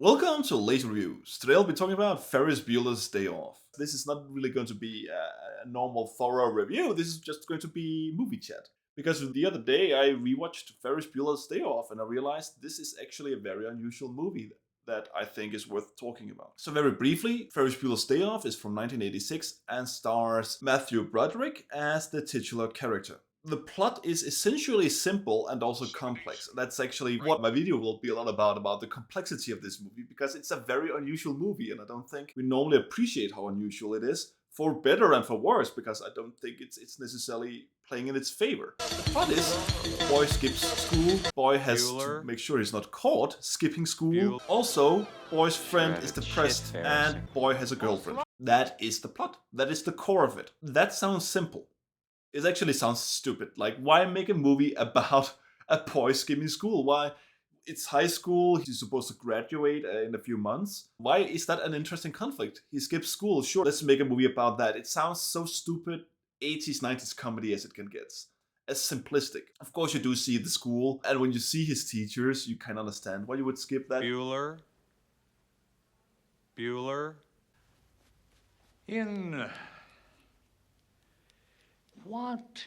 Welcome to Late Reviews. Today I'll be talking about Ferris Bueller's Day Off. This is not really going to be a normal, thorough review. This is just going to be movie chat. Because the other day I rewatched Ferris Bueller's Day Off and I realized this is actually a very unusual movie that I think is worth talking about. So very briefly, Ferris Bueller's Day Off is from 1986 and stars Matthew Broderick as the titular character. The plot is essentially simple and also complex. That's actually what my video will be a lot about the complexity of this movie, because it's a very unusual movie, and I don't think we normally appreciate how unusual it is, for better and for worse, because I don't think it's necessarily playing in its favor. The plot is, boy skips school, boy has to make sure he's not caught skipping school. Also, boy's friend is depressed, and boy has a girlfriend. That is the plot. That is the core of it. That sounds simple. It actually sounds stupid. Like, why make a movie about a boy skipping school? Why? It's high school, he's supposed to graduate in a few months. Why is that an interesting conflict? He skips school, sure, let's make a movie about that. It sounds so stupid, 80s, 90s comedy as it can get. As simplistic. Of course, you do see the school, and when you see his teachers, you can understand why you would skip that. Bueller. In what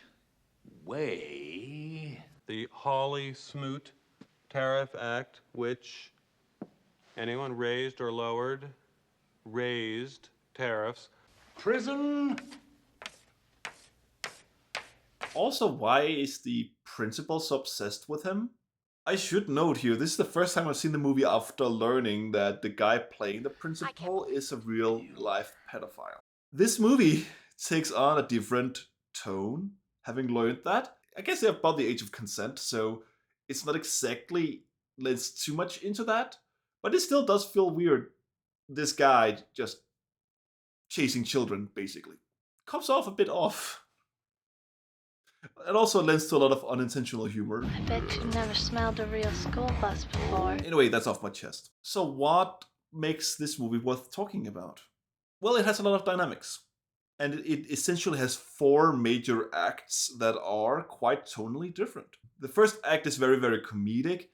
way? The Hawley Smoot Tariff Act, which anyone raised or lowered raised tariffs. Prison. Also, why is the principal so obsessed with him? I should note here, this is the first time I've seen the movie after learning that the guy playing the principal is a real life pedophile. This movie takes on a different tone, having learned that. I guess they're about the age of consent, so it's not exactly lends too much into that, but it still does feel weird. This guy just chasing children, basically. Comes off a bit off. It also lends to a lot of unintentional humor. I bet you never smelled a real school bus before. Anyway, that's off my chest. So what makes this movie worth talking about? Well, it has a lot of dynamics. And it essentially has four major acts that are quite tonally different. The first act is very, very comedic.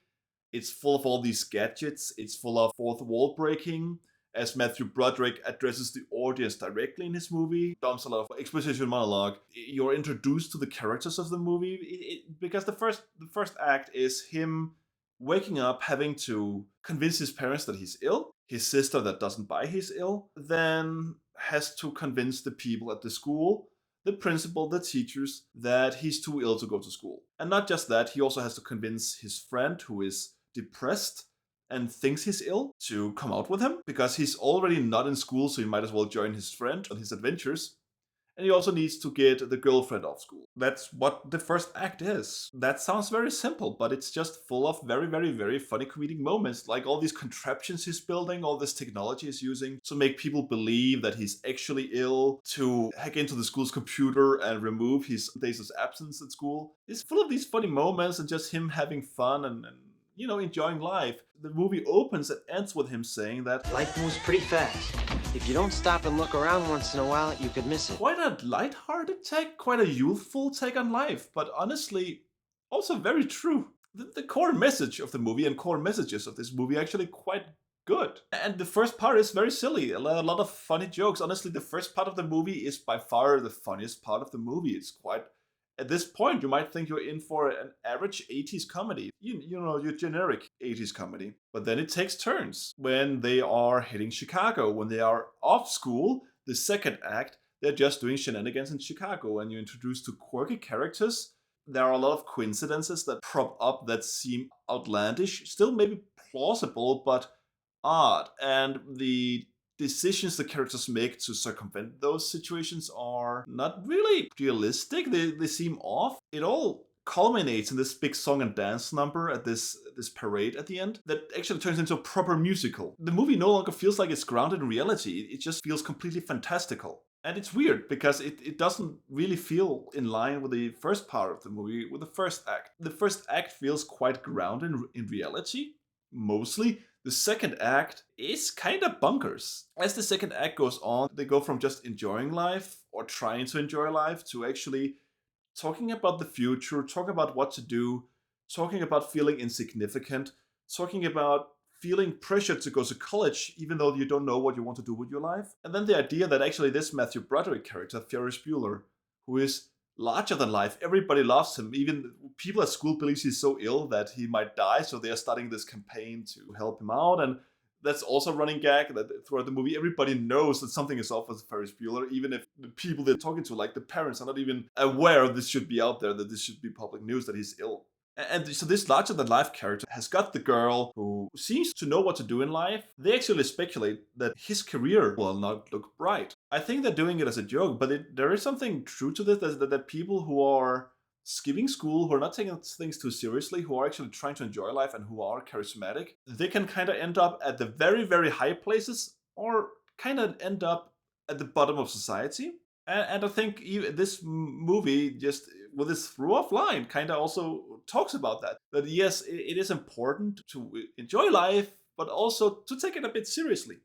It's full of all these gadgets. It's full of fourth wall breaking, as Matthew Broderick addresses the audience directly in his movie. Dumps a lot of exposition monologue. You're introduced to the characters of the movie because the first act is him waking up, having to convince his parents that he's ill, his sister that doesn't buy he's ill, then has to convince the people at the school, the principal, the teachers, that he's too ill to go to school. And not just that, he also has to convince his friend, who is depressed and thinks he's ill, to come out with him, because he's already not in school, so he might as well join his friend on his adventures. And he also needs to get the girlfriend off school. That's what the first act is. That sounds very simple, but it's just full of very, very, very funny comedic moments. Like all these contraptions he's building, all this technology he's using to make people believe that he's actually ill, to hack into the school's computer and remove his days of absence at school. It's full of these funny moments and just him having fun and enjoying life. The movie opens and ends with him saying that life moves pretty fast. If you don't stop and look around once in a while, you could miss it. Quite a lighthearted take, quite a youthful take on life, but honestly, also very true. The core message of the movie and core messages of this movie are actually quite good. And the first part is very silly, a lot of funny jokes. Honestly, the first part of the movie is by far the funniest part of the movie. It's quite... At this point, you might think you're in for an average 80s comedy. Your generic 80s comedy. But then it takes turns. When they are hitting Chicago, when they are off school, the second act, they're just doing shenanigans in Chicago. And you're introduced to quirky characters. There are a lot of coincidences that prop up that seem outlandish. Still maybe plausible, but odd. And the decisions the characters make to circumvent those situations are not really realistic. They seem off. It all culminates in this big song and dance number at this parade at the end that actually turns into a proper musical. The movie no longer feels like it's grounded in reality. It just feels completely fantastical. And it's weird because it doesn't really feel in line with the first part of the movie, with the first act. The first act feels quite grounded in reality, mostly. The second act is kind of bonkers. As the second act goes on, they go from just enjoying life or trying to enjoy life to actually talking about the future, talking about what to do, talking about feeling insignificant, talking about feeling pressured to go to college even though you don't know what you want to do with your life. And then the idea that actually this Matthew Broderick character, Ferris Bueller, who is larger than life, everybody loves him. Even people at school believe he's so ill that he might die, so they are starting this campaign to help him out. And that's also a running gag that throughout the movie, everybody knows that something is off with Ferris Bueller, even if the people they're talking to, like the parents, are not even aware this should be out there, that this should be public news, that he's ill. And so this larger than life character has got the girl who seems to know what to do in life. They actually speculate that his career will not look bright. I think they're doing it as a joke, but there is something true to this, that people who are skipping school, who are not taking things too seriously, who are actually trying to enjoy life and who are charismatic, they can kind of end up at the very, very high places or kind of end up at the bottom of society. And I think this movie, just with this throw-off line, kind of also talks about that. That yes, it is important to enjoy life, but also to take it a bit seriously.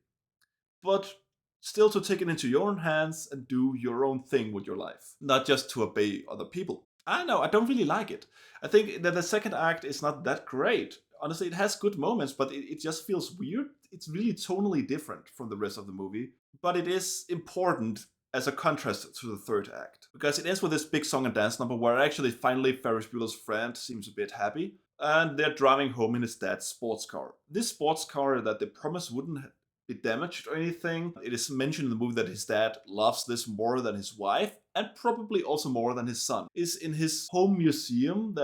But still to take it into your own hands and do your own thing with your life, not just to obey other people. I know, I don't really like it. I think that the second act is not that great. Honestly, it has good moments, but it just feels weird. It's really tonally different from the rest of the movie. But it is important as a contrast to the third act, because it ends with this big song and dance number where actually finally Ferris Bueller's friend seems a bit happy, and they're driving home in his dad's sports car. This sports car that they promised wouldn't be damaged or anything. It is mentioned in the movie that his dad loves this more than his wife, and probably also more than his son. Is in his home museum,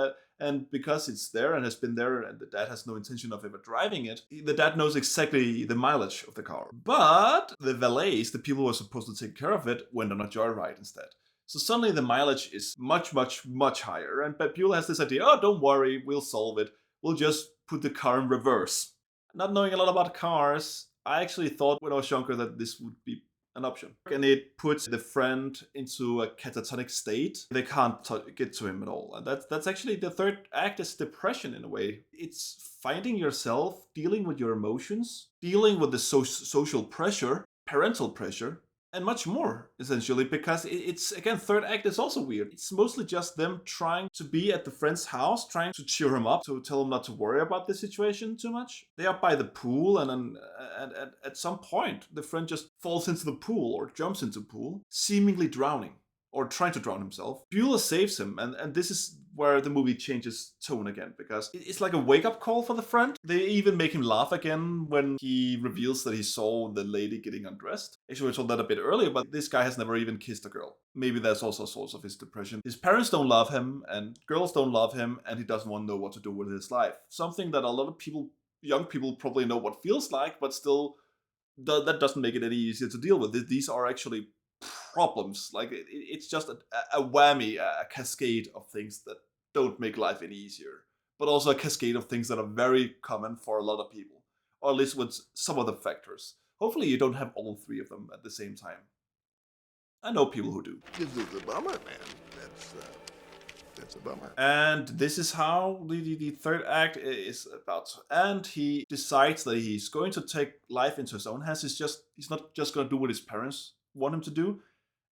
and because it's there and has been there and the dad has no intention of ever driving it, the dad knows exactly the mileage of the car. But the valets, the people who are supposed to take care of it, went on a joyride instead. So suddenly the mileage is much, much, much higher. And Bueller has this idea, oh, don't worry, we'll solve it. We'll just put the car in reverse. Not knowing a lot about cars, I actually thought when I was younger that this would be an option. And it puts the friend into a catatonic state. They can't get to him at all. And that's actually the third act, is depression in a way. It's finding yourself, dealing with your emotions, dealing with the social pressure, parental pressure, and much more, essentially, because it's, again, third act is also weird. It's mostly just them trying to be at the friend's house, trying to cheer him up, to tell him not to worry about the situation too much. They are by the pool, and at some point, the friend just falls into the pool or jumps into the pool, seemingly drowning, or trying to drown himself. Bueller saves him, and this is where the movie changes tone again, because it's like a wake-up call for the friend. They even make him laugh again when he reveals that he saw the lady getting undressed. Actually, we told that a bit earlier, but this guy has never even kissed a girl. Maybe that's also a source of his depression. His parents don't love him, and girls don't love him, and he doesn't want to know what to do with his life. Something that a lot of people, young people, probably know what feels like, but still, that doesn't make it any easier to deal with. These are actually problems. Like, it's just a whammy, a cascade of things that don't make life any easier, but also a cascade of things that are very common for a lot of people, or at least with some of the factors. Hopefully you don't have all three of them at the same time. I know people who do. This is a bummer, man. That's a bummer. And this is how the third act is about to end. He decides that he's going to take life into his own hands. He's not just going to do what his parents want him to do,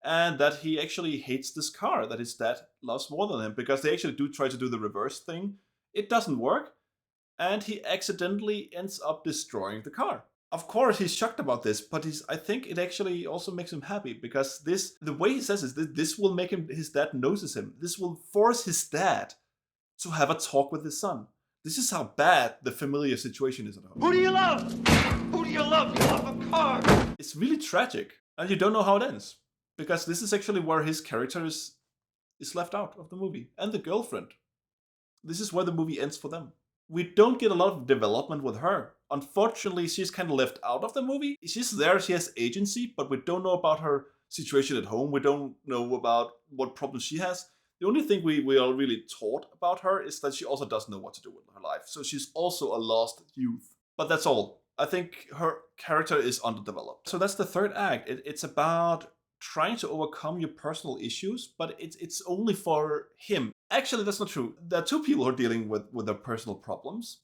and that he actually hates this car that his dad loves more than him, because they actually do try to do the reverse thing. It doesn't work, and he accidentally ends up destroying the car. Of course, he's shocked about this, but I think it actually also makes him happy, because the way he says this will make his dad notice him. This will force his dad to have a talk with his son. This is how bad the familiar situation is at home. Who do you love? Who do you love? You love a car. It's really tragic, and you don't know how it ends, because this is actually where his character is left out of the movie, and the girlfriend. This is where the movie ends for them. We don't get a lot of development with her. Unfortunately, she's kind of left out of the movie. She's there, she has agency, but we don't know about her situation at home. We don't know about what problems she has. The only thing we are really taught about her is that she also doesn't know what to do with her life. So she's also a lost youth. But that's all. I think her character is underdeveloped. So that's the third act. It's about trying to overcome your personal issues, but it's only for him. Actually, that's not true. There are two people who are dealing with their personal problems.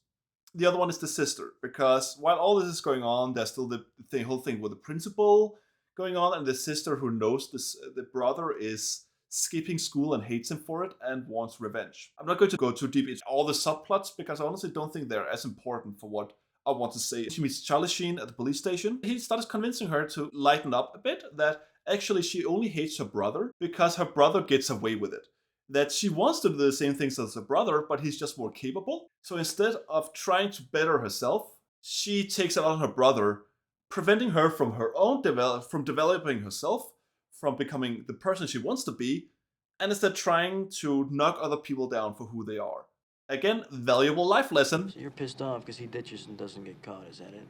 The other one is the sister, because while all this is going on, there's still the whole thing with the principal going on, and the sister who knows the brother is skipping school and hates him for it and wants revenge. I'm not going to go too deep into all the subplots, because I honestly don't think they're as important for what I want to say. She meets Charlie Sheen at the police station. He starts convincing her to lighten up a bit, that actually she only hates her brother because her brother gets away with it. That she wants to do the same things as her brother, but he's just more capable. So instead of trying to better herself, she takes it on her brother, preventing her from her own from developing herself, from becoming the person she wants to be, and instead trying to knock other people down for who they are. Again, valuable life lesson. So you're pissed off because he ditches and doesn't get caught, is that it?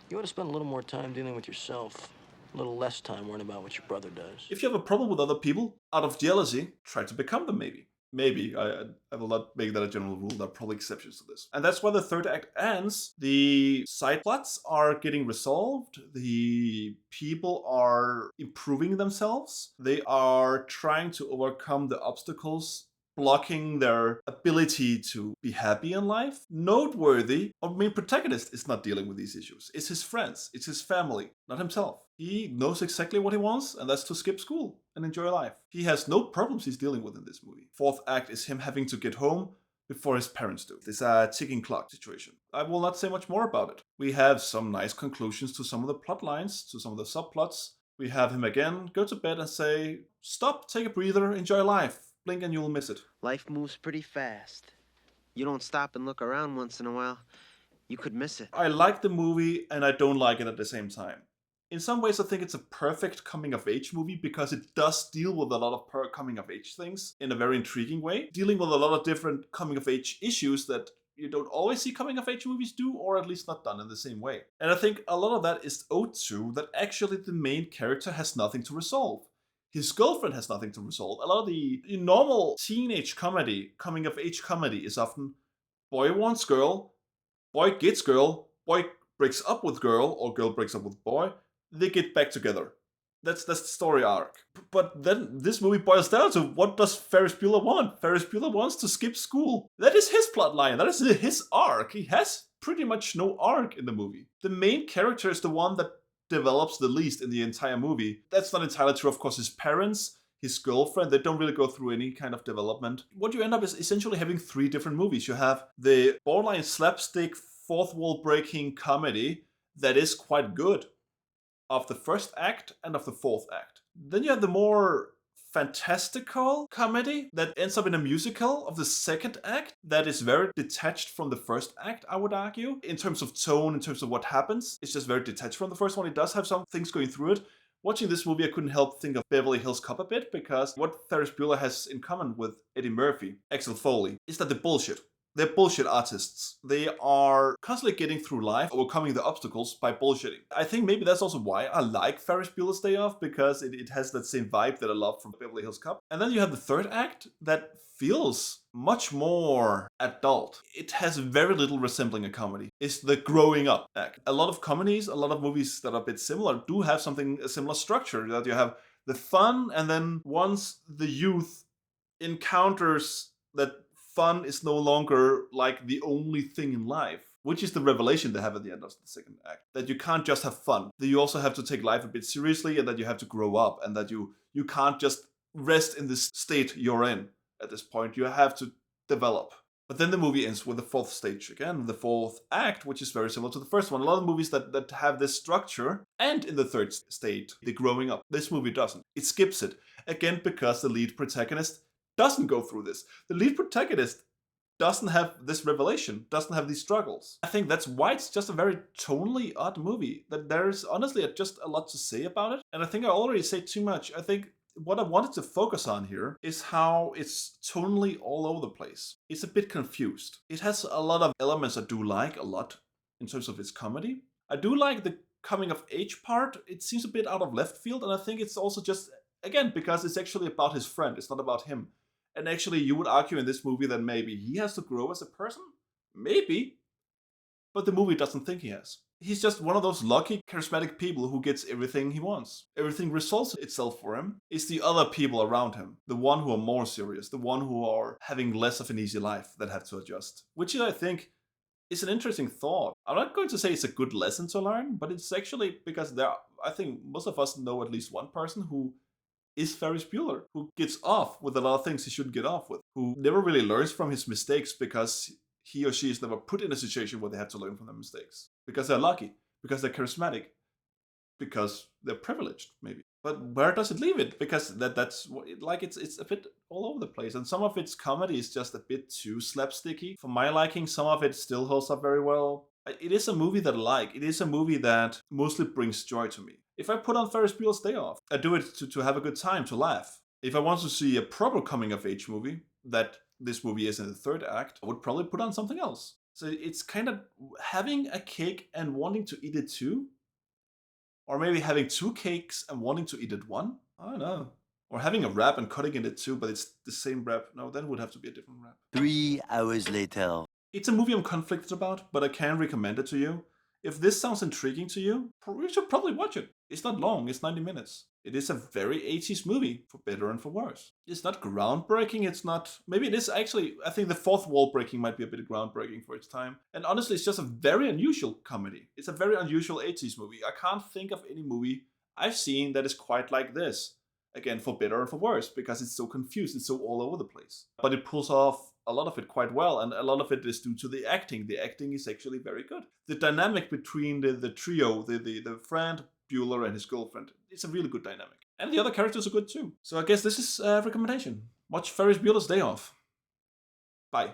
You ought to spend a little more time dealing with yourself, a little less time worrying about what your brother does. If you have a problem with other people, out of jealousy, try to become them maybe. Maybe. I will not make that a general rule. There are probably exceptions to this. And that's why the third act ends. The side plots are getting resolved. The people are improving themselves. They are trying to overcome the obstacles blocking their ability to be happy in life. Noteworthy, our main protagonist is not dealing with these issues. It's his friends, it's his family, not himself. He knows exactly what he wants, and that's to skip school and enjoy life. He has no problems he's dealing with in this movie. Fourth act is him having to get home before his parents do. It's a ticking clock situation. I will not say much more about it. We have some nice conclusions to some of the plot lines, to some of the subplots. We have him again go to bed and say, stop, take a breather, enjoy life. Blink and you'll miss it. Life moves pretty fast. You don't stop and look around once in a while, you could miss it. I like the movie and I don't like it at the same time. In some ways, I think it's a perfect coming-of-age movie because it does deal with a lot of coming-of-age things in a very intriguing way, dealing with a lot of different coming-of-age issues that you don't always see coming-of-age movies do, or at least not done in the same way. And I think a lot of that is owed to that actually the main character has nothing to resolve. His girlfriend has nothing to resolve. A lot of the normal teenage comedy, coming-of-age comedy, is often boy wants girl, boy gets girl, boy breaks up with girl, or girl breaks up with boy, they get back together. That's the story arc. But then this movie boils down to, what does Ferris Bueller want? Ferris Bueller wants to skip school. That is his plotline. That is his arc. He has pretty much no arc in the movie. The main character is the one that develops the least in the entire movie. That's not entirely true, of course. His parents, his girlfriend, they don't really go through any kind of development. What you end up is essentially having three different movies. You have the borderline slapstick, fourth wall breaking comedy that is quite good, of the first act and of the fourth act. Then you have the more fantastical comedy that ends up in a musical of the second act that is very detached from the first act, I would argue. In terms of tone, in terms of what happens, it's just very detached from the first one. It does have some things going through it. Watching this movie, I couldn't help think of Beverly Hills Cop a bit, because what Ferris Bueller has in common with Eddie Murphy, Axel Foley, is that they're bullshit. They're bullshit artists. They are constantly getting through life, overcoming the obstacles by bullshitting. I think maybe that's also why I like Ferris Bueller's Day Off, because it has that same vibe that I love from Beverly Hills Cop. And then you have the third act that feels much more adult. It has very little resembling a comedy. It's the growing up act. A lot of comedies, a lot of movies that are a bit similar do have a similar structure, that you have the fun, and then once the youth encounters that fun is no longer like the only thing in life, which is the revelation they have at the end of the second act. That you can't just have fun, that you also have to take life a bit seriously, and that you have to grow up, and that you can't just rest in this state you're in at this point. You have to develop. But then the movie ends with the fourth stage again, the fourth act, which is very similar to the first one. A lot of movies that have this structure, and in the third state, the growing up. This movie doesn't. It skips it. Again, because the lead protagonist doesn't go through this. The lead protagonist doesn't have this revelation, doesn't have these struggles. I think that's why it's just a very tonally odd movie, that there's honestly just a lot to say about it. And I think I already say too much. I think what I wanted to focus on here is how it's tonally all over the place. It's a bit confused. It has a lot of elements I do like a lot in terms of its comedy. I do like the coming of age part. It seems a bit out of left field, and I think it's also just, again, because it's actually about his friend. It's not about him. And actually, you would argue in this movie that maybe he has to grow as a person? Maybe. But the movie doesn't think he has. He's just one of those lucky, charismatic people who gets everything he wants. Everything resolves itself for him. It's the other people around him, the one who are more serious, the one who are having less of an easy life, that have to adjust. Which I think is an interesting thought. I'm not going to say it's a good lesson to learn, but it's actually because I think most of us know at least one person who is Ferris Bueller, who gets off with a lot of things he shouldn't get off with, who never really learns from his mistakes because he or she is never put in a situation where they have to learn from their mistakes. Because they're lucky, because they're charismatic, because they're privileged, maybe. But where does it leave it? Because that's like it's a bit all over the place, and some of its comedy is just a bit too slapsticky for my liking. Some of it still holds up very well. It is a movie that I like. It is a movie that mostly brings joy to me. If I put on Ferris Bueller's Day Off, I do it to have a good time, to laugh. If I want to see a proper coming of age movie, that this movie is in the third act, I would probably put on something else. So it's kind of having a cake and wanting to eat it too. Or maybe having two cakes and wanting to eat it one. I don't know. Or having a wrap and cutting it two, but it's the same wrap. No, then it would have to be a different wrap. 3 hours later. It's a movie I'm conflicted about, but I can recommend it to you. If this sounds intriguing to you, you should probably watch it. It's not long, it's 90 minutes. It is a very 80s movie, for better and for worse. It's not groundbreaking, it's not... Maybe it is actually... I think the fourth wall breaking might be a bit groundbreaking for its time. And honestly, it's just a very unusual comedy. It's a very unusual 80s movie. I can't think of any movie I've seen that is quite like this. Again, for better and for worse, because it's so confused, it's so all over the place. But it pulls off a lot of it quite well, and a lot of it is due to the acting. The acting is actually very good. The dynamic between the trio, the friend, Bueller, and his girlfriend, it's a really good dynamic. And the other characters are good too. So I guess this is a recommendation. Watch Ferris Bueller's Day Off. Bye.